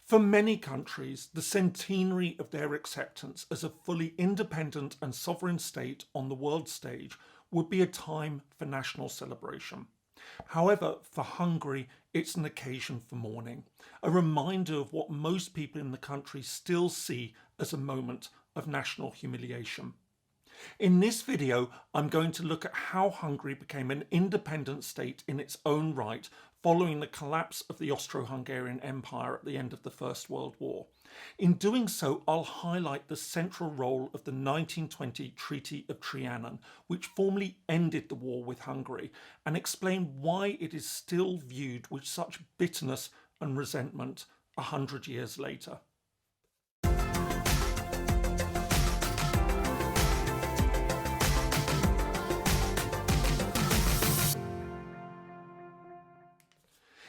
For many countries, the centenary of their acceptance as a fully independent and sovereign state on the world stage would be a time for national celebration. However, for Hungary, it's an occasion for mourning, a reminder of what most people in the country still see as a moment of national humiliation. In this video, I'm going to look at how Hungary became an independent state in its own right following the collapse of the Austro-Hungarian Empire at the end of the First World War. In doing so, I'll highlight the central role of the 1920 Treaty of Trianon, which formally ended the war with Hungary, and explain why it is still viewed with such bitterness and resentment 100 years later.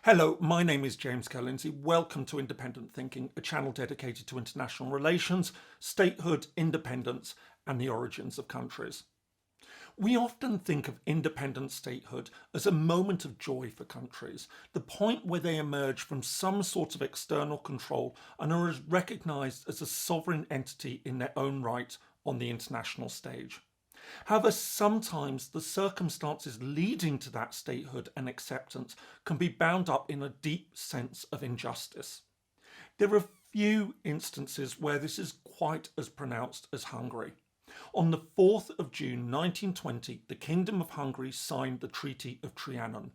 Hello, my name is James Ker-Lindsay. Welcome to Independent Thinking, a channel dedicated to international relations, statehood, independence, and the origins of countries. We often think of independent statehood as a moment of joy for countries, the point where they emerge from some sort of external control and are recognised as a sovereign entity in their own right on the international stage. However, sometimes the circumstances leading to that statehood and acceptance can be bound up in a deep sense of injustice. There are few instances where this is quite as pronounced as Hungary. On the 4th of June 1920, the Kingdom of Hungary signed the Treaty of Trianon.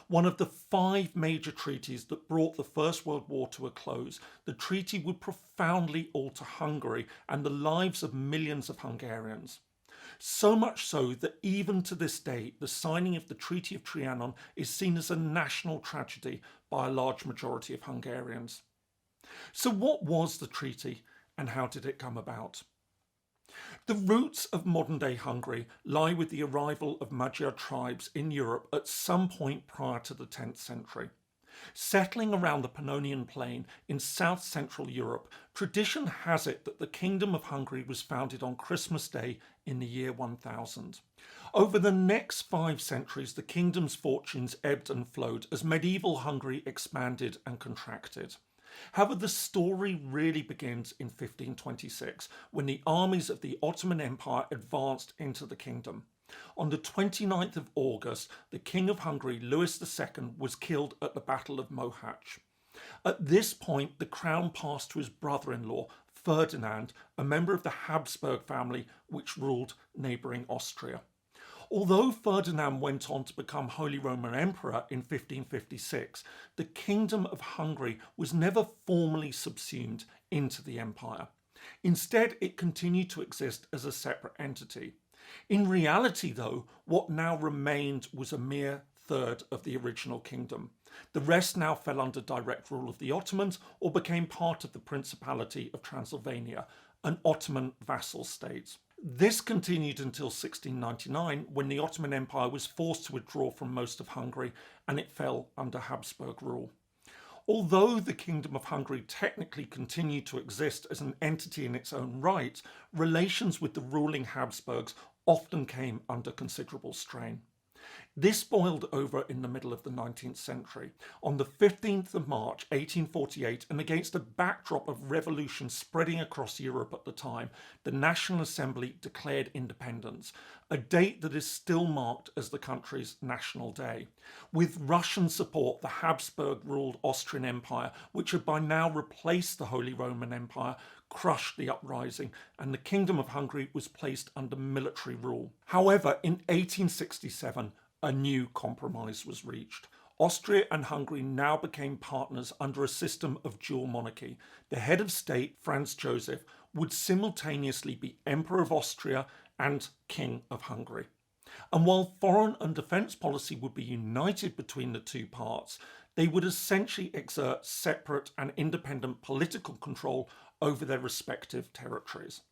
One of the 5 major treaties that brought the First World War to a close, the treaty would profoundly alter Hungary and the lives of millions of Hungarians. So much so that even to this day, the signing of the Treaty of Trianon is seen as a national tragedy by a large majority of Hungarians. So what was the treaty and how did it come about? The roots of modern-day Hungary lie with the arrival of Magyar tribes in Europe at some point prior to the 10th century. Settling around the Pannonian Plain in south-central Europe, tradition has it that the Kingdom of Hungary was founded on Christmas Day in the year 1000. Over the next 5 centuries, the kingdom's fortunes ebbed and flowed as medieval Hungary expanded and contracted. However, the story really begins in 1526, when the armies of the Ottoman Empire advanced into the kingdom. On the 29th of August, the King of Hungary, Louis II, was killed at the Battle of Mohacs. At this point, the crown passed to his brother-in-law, Ferdinand, a member of the Habsburg family which ruled neighbouring Austria. Although Ferdinand went on to become Holy Roman Emperor in 1556, the Kingdom of Hungary was never formally subsumed into the empire. Instead, it continued to exist as a separate entity. In reality, though, what now remained was a mere third of the original kingdom. The rest now fell under direct rule of the Ottomans or became part of the Principality of Transylvania, an Ottoman vassal state. This continued until 1699, when the Ottoman Empire was forced to withdraw from most of Hungary and it fell under Habsburg rule. Although the Kingdom of Hungary technically continued to exist as an entity in its own right, relations with the ruling Habsburgs often came under considerable strain. This boiled over in the middle of the 19th century. On the 15th of March 1848, and against a backdrop of revolution spreading across Europe at the time, the National Assembly declared independence, a date that is still marked as the country's national day. With Russian support, the Habsburg-ruled Austrian Empire, which had by now replaced the Holy Roman Empire, crushed the uprising, and the Kingdom of Hungary was placed under military rule. However, in 1867, a new compromise was reached. Austria and Hungary now became partners under a system of dual monarchy. The head of state, Franz Joseph, would simultaneously be Emperor of Austria and King of Hungary. And while foreign and defence policy would be united between the two parts, they would essentially exert separate and independent political control over their respective territories.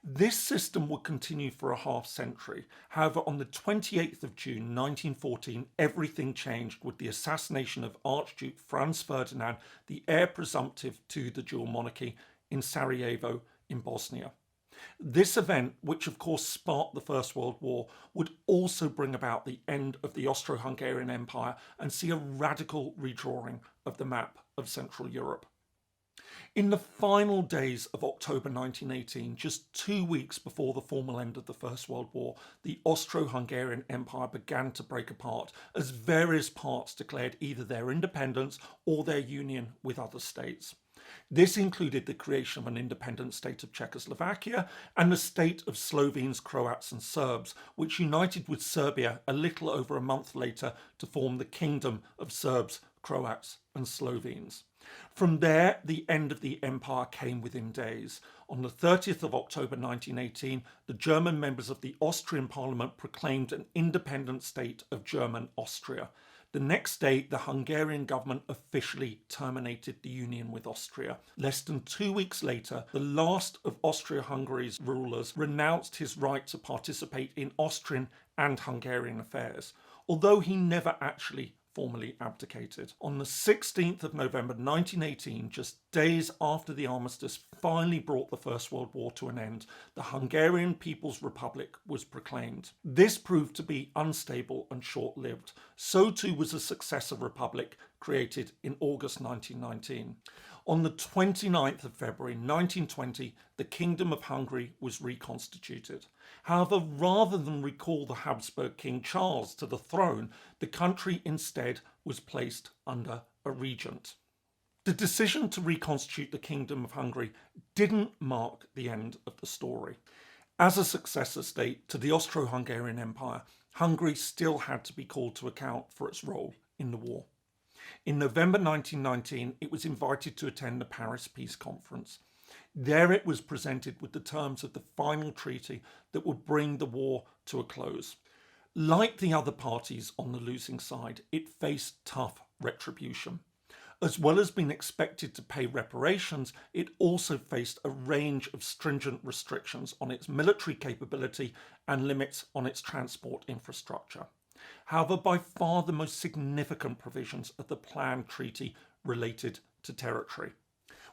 This system would continue for a half century. However, on the 28th of June 1914, everything changed with the assassination of Archduke Franz Ferdinand, the heir presumptive to the dual monarchy, in Sarajevo in Bosnia. This event, which of course sparked the First World War, would also bring about the end of the Austro-Hungarian Empire and see a radical redrawing of the map of Central Europe. In the final days of October 1918, just 2 weeks before the formal end of the First World War, the Austro-Hungarian Empire began to break apart as various parts declared either their independence or their union with other states. This included the creation of an independent state of Czechoslovakia and the state of Slovenes, Croats and Serbs, which united with Serbia a little over a month later to form the Kingdom of Serbs, Croats and Slovenes. From there, the end of the empire came within days. On the 30th of October 1918, the German members of the Austrian Parliament proclaimed an independent state of German Austria. The next day, the Hungarian government officially terminated the union with Austria. Less than 2 weeks later, the last of Austria-Hungary's rulers renounced his right to participate in Austrian and Hungarian affairs, although he never actually formally abdicated. On the 16th of November 1918, just days after the armistice finally brought the First World War to an end, the Hungarian People's Republic was proclaimed. This proved to be unstable and short-lived. So too was a successor republic created in August 1919. On the 29th of February 1920, the Kingdom of Hungary was reconstituted. However, rather than recall the Habsburg King Charles to the throne, the country instead was placed under a regent. The decision to reconstitute the Kingdom of Hungary didn't mark the end of the story. As a successor state to the Austro-Hungarian Empire, Hungary still had to be called to account for its role in the war. In November 1919, it was invited to attend the Paris Peace Conference. There it was presented with the terms of the final treaty that would bring the war to a close. Like the other parties on the losing side, it faced tough retribution. As well as being expected to pay reparations, it also faced a range of stringent restrictions on its military capability and limits on its transport infrastructure. However, by far the most significant provisions of the planned treaty related to territory.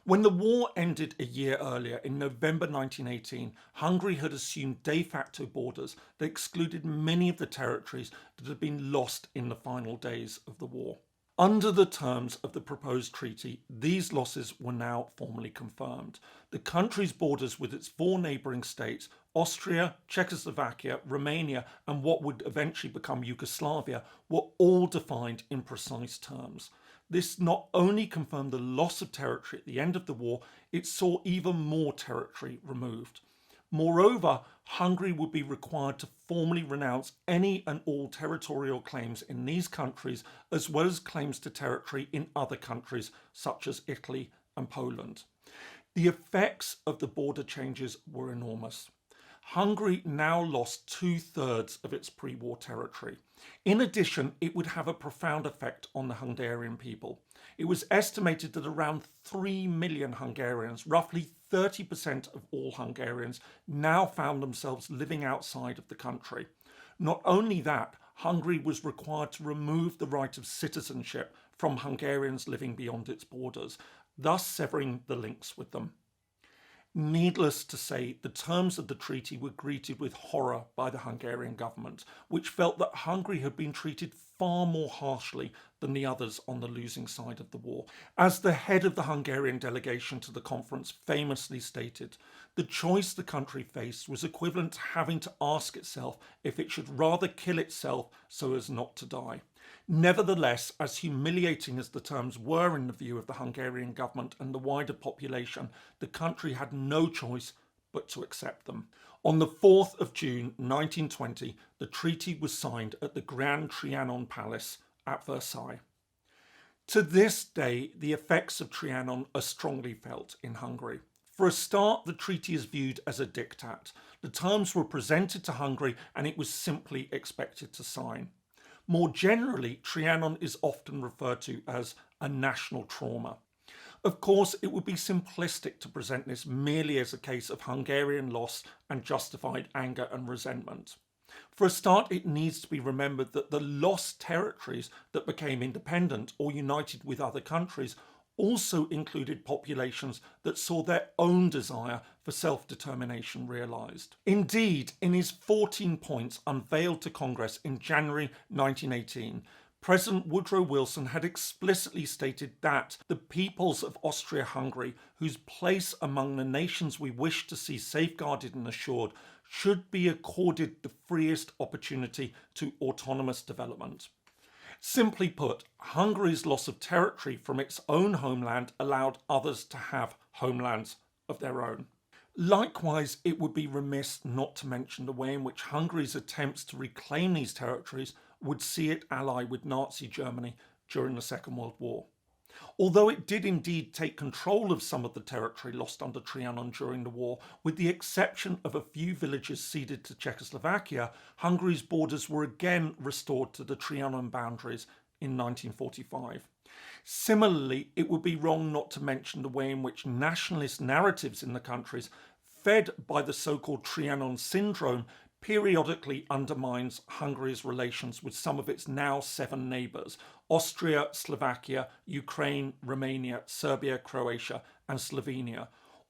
When the war ended a year earlier, in November 1918, Hungary had assumed de facto borders that excluded many of the territories that had been lost in the final days of the war. Under the terms of the proposed treaty, these losses were now formally confirmed. The country's borders with its four neighbouring states, Austria, Czechoslovakia, Romania and what would eventually become Yugoslavia, were all defined in precise terms. This not only confirmed the loss of territory at the end of the war, it saw even more territory removed. Moreover, Hungary would be required to formally renounce any and all territorial claims in these countries, as well as claims to territory in other countries such as Italy and Poland. The effects of the border changes were enormous. Hungary now lost 2/3 of its pre-war territory. In addition, it would have a profound effect on the Hungarian people. It was estimated that around 3 million Hungarians, roughly 30% of all Hungarians, now found themselves living outside of the country. Not only that, Hungary was required to remove the right of citizenship from Hungarians living beyond its borders, thus severing the links with them. Needless to say, the terms of the treaty were greeted with horror by the Hungarian government, which felt that Hungary had been treated far more harshly than the others on the losing side of the war. As the head of the Hungarian delegation to the conference famously stated, the choice the country faced was equivalent to having to ask itself if it should rather kill itself so as not to die. Nevertheless, as humiliating as the terms were in the view of the Hungarian government and the wider population, the country had no choice but to accept them. On the 4th of June 1920, the treaty was signed at the Grand Trianon Palace at Versailles. To this day, the effects of Trianon are strongly felt in Hungary. For a start, the treaty is viewed as a diktat. The terms were presented to Hungary and it was simply expected to sign. More generally, Trianon is often referred to as a national trauma. Of course, it would be simplistic to present this merely as a case of Hungarian loss and justified anger and resentment. For a start, it needs to be remembered that the lost territories that became independent or united with other countries also included populations that saw their own desire for self-determination realised. Indeed, in his 14 points unveiled to Congress in January 1918, President Woodrow Wilson had explicitly stated that the peoples of Austria-Hungary, whose place among the nations we wish to see safeguarded and assured, should be accorded the freest opportunity to autonomous development. Simply put, Hungary's loss of territory from its own homeland allowed others to have homelands of their own. Likewise, it would be remiss not to mention the way in which Hungary's attempts to reclaim these territories would see it ally with Nazi Germany during the Second World War. Although it did indeed take control of some of the territory lost under Trianon during the war, with the exception of a few villages ceded to Czechoslovakia, Hungary's borders were again restored to the Trianon boundaries in 1945. Similarly, it would be wrong not to mention the way in which nationalist narratives in the countries, fed by the so-called Trianon Syndrome, periodically undermines Hungary's relations with some of its now 7 neighbours: Austria, Slovakia, Ukraine, Romania, Serbia, Croatia and Slovenia,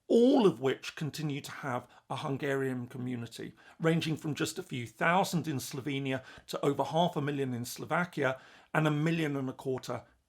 all of which continue to have a Hungarian community, ranging from just a few thousand in Slovenia to over 500,000 in Slovakia and 1.25 million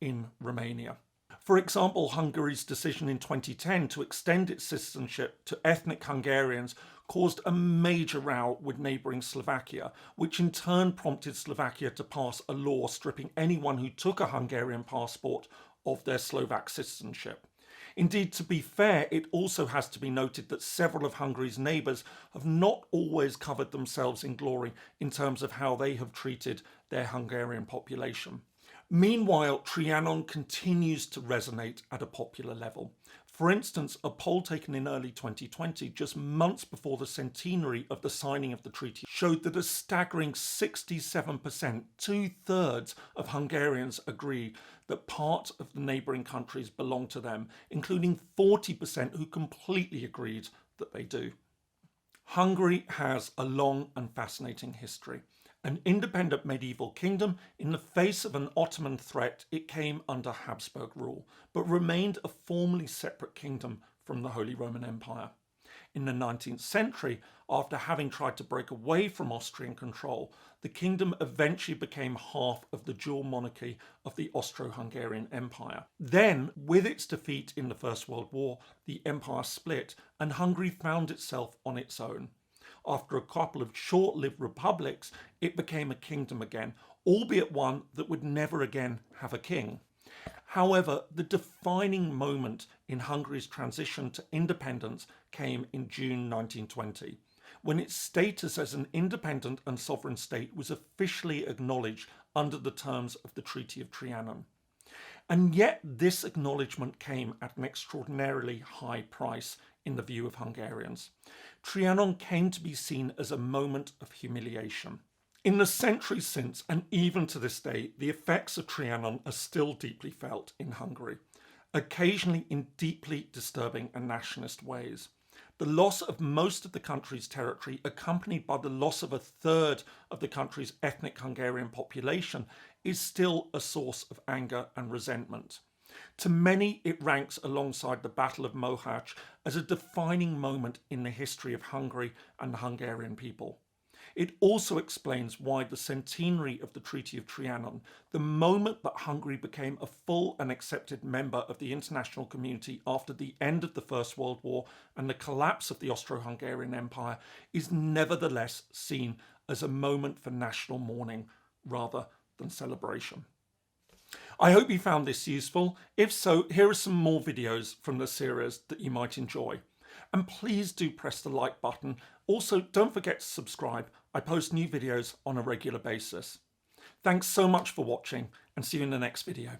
in Romania. For example, Hungary's decision in 2010 to extend its citizenship to ethnic Hungarians caused a major row with neighbouring Slovakia, which in turn prompted Slovakia to pass a law stripping anyone who took a Hungarian passport of their Slovak citizenship. Indeed, to be fair, it also has to be noted that several of Hungary's neighbours have not always covered themselves in glory in terms of how they have treated their Hungarian population. Meanwhile, Trianon continues to resonate at a popular level. For instance, a poll taken in early 2020, just months before the centenary of the signing of the treaty, showed that a staggering 67%, 2/3 of Hungarians agreed that part of the neighbouring countries belong to them, including 40% who completely agreed that they do. Hungary has a long and fascinating history. An independent medieval kingdom, in the face of an Ottoman threat, it came under Habsburg rule, but remained a formally separate kingdom from the Holy Roman Empire. In the 19th century, after having tried to break away from Austrian control, the kingdom eventually became half of the dual monarchy of the Austro-Hungarian Empire. Then, with its defeat in the First World War, the empire split and Hungary found itself on its own. After a couple of short-lived republics, it became a kingdom again, albeit one that would never again have a king. However, the defining moment in Hungary's transition to independence came in June 1920, when its status as an independent and sovereign state was officially acknowledged under the terms of the Treaty of Trianon. And yet this acknowledgement came at an extraordinarily high price in the view of Hungarians. Trianon came to be seen as a moment of humiliation. In the centuries since, and even to this day, the effects of Trianon are still deeply felt in Hungary, occasionally in deeply disturbing and nationalist ways. The loss of most of the country's territory, accompanied by the loss of 1/3 of the country's ethnic Hungarian population, is still a source of anger and resentment. To many, it ranks alongside the Battle of Mohács as a defining moment in the history of Hungary and the Hungarian people. It also explains why the centenary of the Treaty of Trianon, the moment that Hungary became a full and accepted member of the international community after the end of the First World War and the collapse of the Austro-Hungarian Empire, is nevertheless seen as a moment for national mourning rather than celebration. I hope you found this useful. If so, here are some more videos from the series that you might enjoy. And please do press the like button. Also, don't forget to subscribe. I post new videos on a regular basis. Thanks so much for watching and see you in the next video.